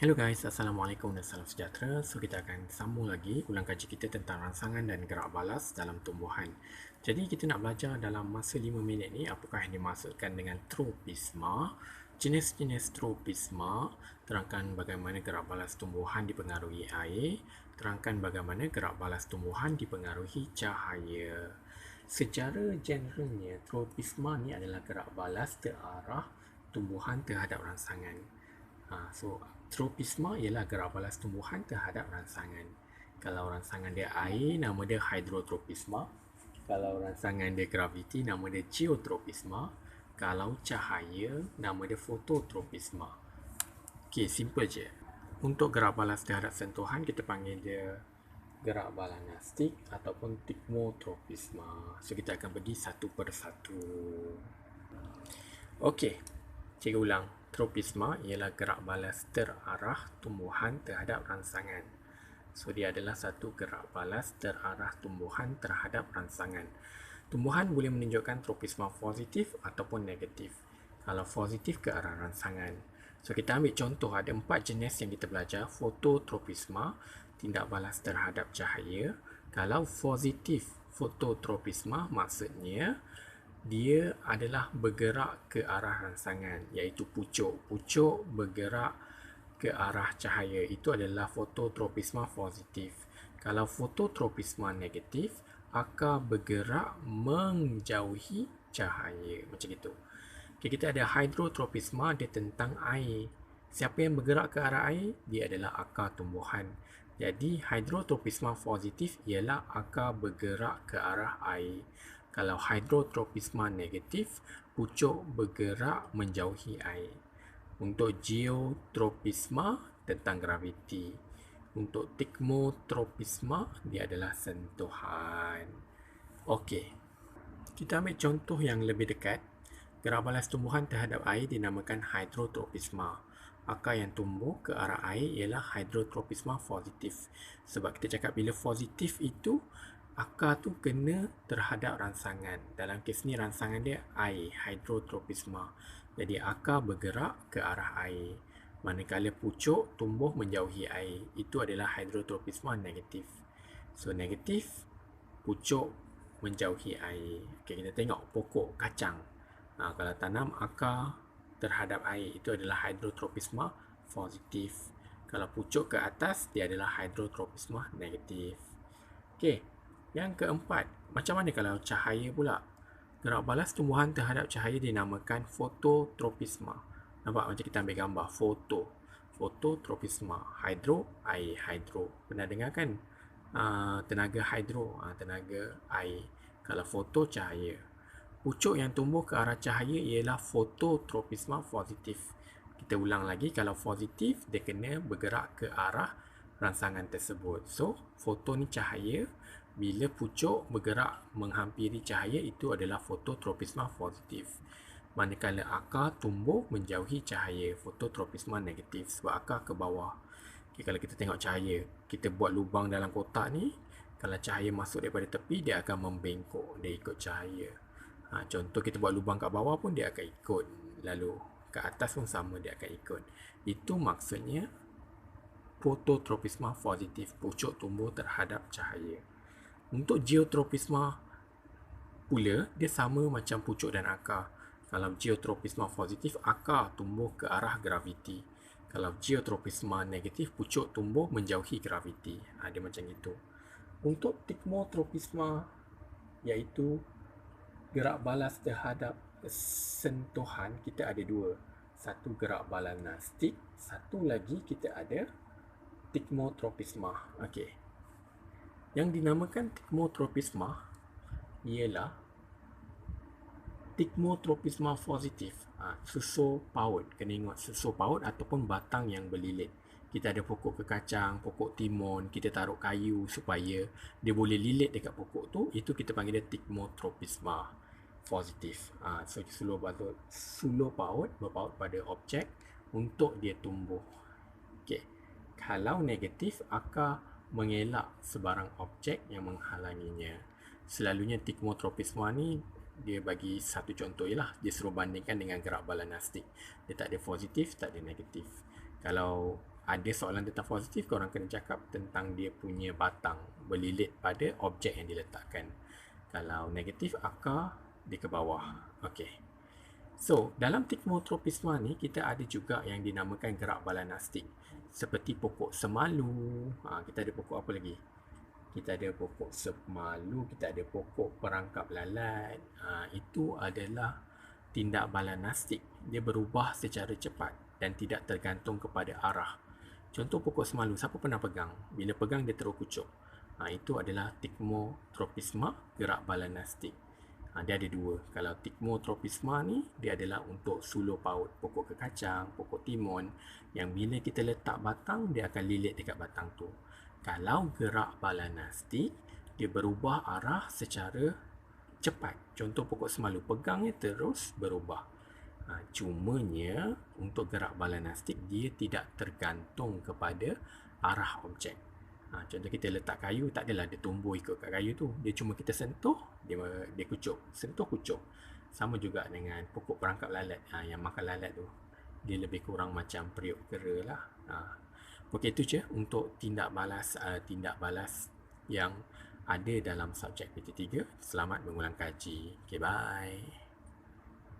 Hello guys, Assalamualaikum dan salam sejahtera. So kita akan sambung lagi ulang kaji kita tentang rangsangan dan gerak balas dalam tumbuhan. Jadi kita nak belajar dalam masa 5 minit ni apakah yang dimaksudkan dengan tropisma, jenis-jenis tropisma, terangkan bagaimana gerak balas tumbuhan dipengaruhi air, terangkan bagaimana gerak balas tumbuhan dipengaruhi cahaya. Secara generalnya, tropisma ni adalah gerak balas terarah tumbuhan terhadap rangsangan. So, tropisma ialah gerak balas tumbuhan terhadap rangsangan. Kalau rangsangan dia air, nama dia hydrotropisma. Kalau rangsangan dia graviti, nama dia geotropisma. Kalau cahaya, nama dia fototropisma. Okey, simple je. Untuk gerak balas terhadap sentuhan, kita panggil dia gerak balanastik ataupun tigmotropisma. So, kita akan pergi satu persatu. Okey, cikgu ulang. Tropisma ialah gerak balas terarah tumbuhan terhadap rangsangan. So, dia adalah satu gerak balas terarah tumbuhan terhadap rangsangan. Tumbuhan boleh menunjukkan tropisma positif ataupun negatif. Kalau positif ke arah rangsangan. So, kita ambil contoh ada 4 jenis yang kita belajar. Fototropisma, tindak balas terhadap cahaya. Kalau positif fototropisma maksudnya dia adalah bergerak ke arah rangsangan, iaitu pucuk. Pucuk bergerak ke arah cahaya. Itu adalah fototropisma positif. Kalau fototropisma negatif, akar bergerak menjauhi cahaya. Macam itu. Okay, kita ada hydrotropisma, dia tentang air. Siapa yang bergerak ke arah air? Dia adalah akar tumbuhan. Jadi, hydrotropisma positif ialah akar bergerak ke arah air. Kalau hydrotropisma negatif, pucuk bergerak menjauhi air. Untuk geotropisma, tentang graviti. Untuk tigmotropisma, dia adalah sentuhan. Okey, kita ambil contoh yang lebih dekat. Gerak balas tumbuhan terhadap air dinamakan hydrotropisma. Akar yang tumbuh ke arah air ialah hydrotropisma positif. Sebab kita cakap bila positif itu, akar tu kena terhadap rangsangan. Dalam kes ni rangsangan dia air, hydrotropisma. Jadi akar bergerak ke arah air. Manakala pucuk tumbuh menjauhi air. Itu adalah hydrotropisma negatif. So negatif, pucuk menjauhi air. Okay, kita tengok pokok kacang. Kalau tanam akar terhadap air, itu adalah hydrotropisma positif. Kalau pucuk ke atas, dia adalah hydrotropisma negatif. Okey, yang keempat, macam mana kalau cahaya pula? Gerak balas tumbuhan terhadap cahaya dinamakan fototropisma. Nampak macam kita ambil gambar foto. Fototropisma. Hydro, air, hydro. Pernah dengar kan? Tenaga hydro, tenaga air. Kalau foto, cahaya. Pucuk yang tumbuh ke arah cahaya ialah fototropisma positif. Kita ulang lagi, kalau positif, dia kena bergerak ke arah rangsangan tersebut. So, foto ni cahaya. Bila pucuk bergerak menghampiri cahaya, itu adalah fototropisma positif. Manakala akar tumbuh menjauhi cahaya, fototropisma negatif. Sebab akar ke bawah. Okay, kalau kita tengok cahaya, kita buat lubang dalam kotak ni, kalau cahaya masuk daripada tepi, dia akan membengkok. Dia ikut cahaya. Contoh kita buat lubang kat bawah pun dia akan ikut. Lalu ke atas pun sama, dia akan ikut. Itu maksudnya fototropisma positif. Pucuk tumbuh terhadap cahaya. Untuk geotropisma pula, dia sama macam pucuk dan akar. Kalau geotropisma positif, akar tumbuh ke arah graviti. Kalau geotropisma negatif, pucuk tumbuh menjauhi graviti. Dia macam itu. Untuk tigmotropisma, iaitu gerak balas terhadap sentuhan, kita ada dua. Satu gerak balanastik, satu lagi kita ada tigmotropisma. Okey. Yang dinamakan tigmotropisma ialah tigmotropisma positif. Susur paut. Kena ingat susur paut ataupun batang yang berlilit. Kita ada pokok kekacang, pokok timun, kita taruh kayu supaya dia boleh lilit dekat pokok tu. Itu kita panggil dia tigmotropisma positif. So sulur paut berpaut pada objek untuk dia tumbuh. Okey. Kalau negatif, akar mengelak sebarang objek yang menghalanginya. Selalunya tigmotropisma ni dia bagi satu contoh ialah dia suruh bandingkan dengan gerak balanastik. Dia tak ada positif, tak ada negatif. Kalau ada soalan tentang positif, korang kena cakap tentang dia punya batang berlilit pada objek yang diletakkan. Kalau negatif, akar dia ke bawah. Okey. So, dalam Thigmotropisma ni, kita ada juga yang dinamakan gerak balanastik. Seperti pokok semalu. Kita ada pokok apa lagi? Kita ada pokok semalu, kita ada pokok perangkap lalat. Itu adalah tindak balanastik. Dia berubah secara cepat dan tidak tergantung kepada arah. Contoh pokok semalu, siapa pernah pegang? Bila pegang dia terus kucuk. Itu adalah Thigmotropisma, gerak balanastik. Dia ada dua. Kalau Thigmotropisma ni, dia adalah untuk sulur paut, pokok kekacang, pokok timun, yang bila kita letak batang, dia akan lilit dekat batang tu. Kalau gerak balanastik, dia berubah arah secara cepat. Contoh pokok semalu, pegangnya terus berubah. Cumanya untuk gerak balanastik, dia tidak tergantung kepada arah objek. Contoh kita letak kayu, tak adalah dia tumbuh ikut kat kayu tu. Dia cuma kita sentuh, dia kucuk. Sentuh, kucuk. Sama juga dengan pokok perangkap lalat, yang makan lalat tu. Dia lebih kurang macam periuk kera lah. Okey, itu je untuk tindak balas yang ada dalam subjek PT3. Selamat mengulang kaji. Okay, bye.